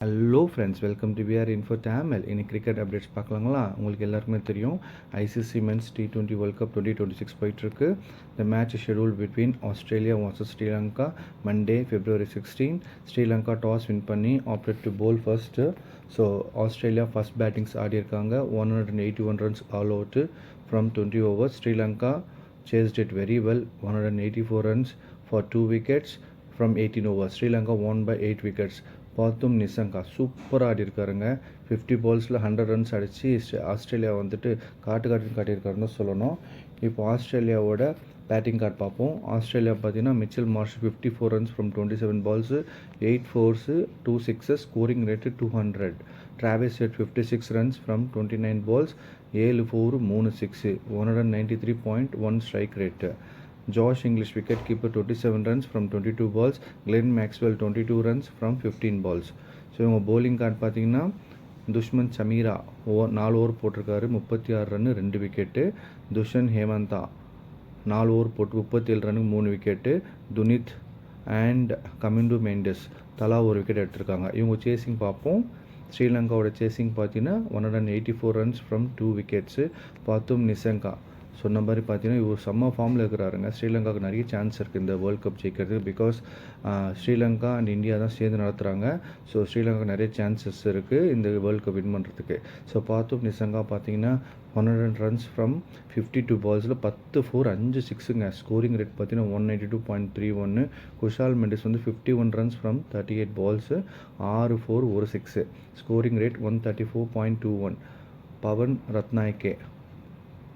Hello friends, welcome to PR info Tamil. இன்னைக்கு cricket updates பார்க்கலாங்களா? உங்களுக்கு எல்லாருக்குமே தெரியும், ICC men's T20 world cup 2026 போயிட்டுருக்கு. இந்த match schedule between Australia vs Sri Lanka Monday February 16. Sri Lanka toss win பண்ணி opted to bowl first. So Australia first battings ஆடியிருக்காங்க. 181 runs all out from 20 overs. Sri Lanka chased it very well, 184 runs for 2 wickets from 18 overs. Sri Lanka won by 8 wickets. Pathum Nissanka சூப்பராக ஆடிருக்காருங்க. 50 பால்ஸில் 100 runs அடித்து Australia வந்துட்டு காட்டியிருக்காருன்னு சொல்லணும். இப்போ ஆஸ்திரேலியாவோட பேட்டிங் கார்டு பார்ப்போம். ஆஸ்திரேலியா பார்த்தீங்கன்னா Mitchell Marsh 54 runs from 27 balls, 8 fours, 2 sixes, scoring rate 200. Travis Head 56 runs from 29 balls, 7 four, 3 six, 193.1 strike rate. Josh English wicket keeper 27 runs from 22 balls. Glenn Maxwell 22 runs from 15 balls. So இவங்க bowling card பார்த்தீங்கன்னா Dushman Sameera 4 over போட்டிருக்காரு, 36 run 2 wicket. துஷன் Himanta 4 over போட்டு 37 ரன்னுக்கு 3 wicket. Dunith and Kamindu மெண்டஸ் தலா ஒரு wicket எடுத்திருக்காங்க. இவங்க chasing பார்ப்போம். ஸ்ரீலங்காவோட சேசிங் பார்த்தீங்கன்னா 184 ரன்ஸ் ஃப்ரம் 2 விக்கெட்ஸு. பாத்தும் நிசங்கா சொன்ன மாதிரி பார்த்தீங்கன்னா இவர் செம்ம ஃபார்மில் இருக்கிறாருங்க. ஸ்ரீலங்காவுக்கு நிறைய சான்ஸ் இருக்குது இந்த வேர்ல்ட் கப் ஜெயிக்கிறதுக்கு. பிகாஸ் ஸ்ரீலங்கா அண்ட் இந்தியா தான் சேர்ந்து நடத்துகிறாங்க. ஸோ ஸ்ரீலங்காவுக்கு நிறைய சான்சஸ் இருக்குது இந்த வேர்ல்ட் கப் வின் பண்ணுறதுக்கு. ஸோ பாத்தும் நிசங்கா பார்த்தீங்கன்னா 100 ரன்ஸ் ஃப்ரம் 52 பால்ஸில் 10 ஃபோர் 5 சிக்ஸுங்க. ஸ்கோரிங் ரேட் பார்த்தீங்கன்னா 192.31. குஷால் மெண்டிஸ் வந்து 51 runs from 38 balls, 6 four 1 six, scoring rate 134.21. Pavan Rathnayake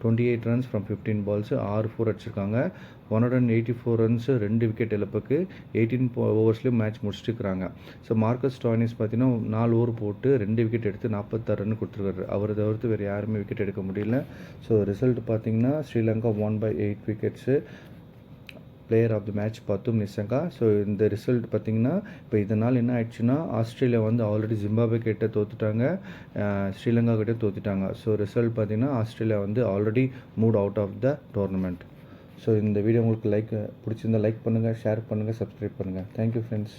28 runs from 15 balls, 6 four அடிச்சிருக்காங்க. 184 ரன்ஸு 2 விக்கெட் இழப்புக்கு 18 ஓவர்ஸ்லேயும் மேட்ச் முடிச்சுட்டுருக்காங்க. ஸோ மார்க்கஸ் ஸ்டாய்னிஸ் பார்த்தீங்கன்னா 4 ஓவர் போட்டு 2 விக்கெட் எடுத்து 46 ரன் கொடுத்துருக்காரு. அவரை தவிர்த்து வேறு யாருமே விக்கெட் எடுக்க முடியல. ஸோ ரிசல்ட் பார்த்தீங்கன்னா Sri Lanka 1 by 8 wickets. Player of the match Pathum Nissanka. So இந்த ரிசல்ட் பார்த்திங்கன்னா இப்போ இதனால் என்ன ஆயிடுச்சுன்னா ஆஸ்திரேலியா வந்து ஆல்ரெடி ஜிம்பாப்வே கிட்ட தோத்துட்டாங்க, ஸ்ரீலங்கா கிட்டே தோத்துட்டாங்க. ஸோ ரிசல்ட் பார்த்திங்கன்னா ஆஸ்திரேலியா வந்து already moved out of the tournament. So இந்த வீடியோ உங்களுக்கு பிடிச்சிருந்தால் லைக் பண்ணுங்கள், ஷேர் பண்ணுங்கள், சப்ஸ்கிரைப் பண்ணுங்கள். Thank you friends.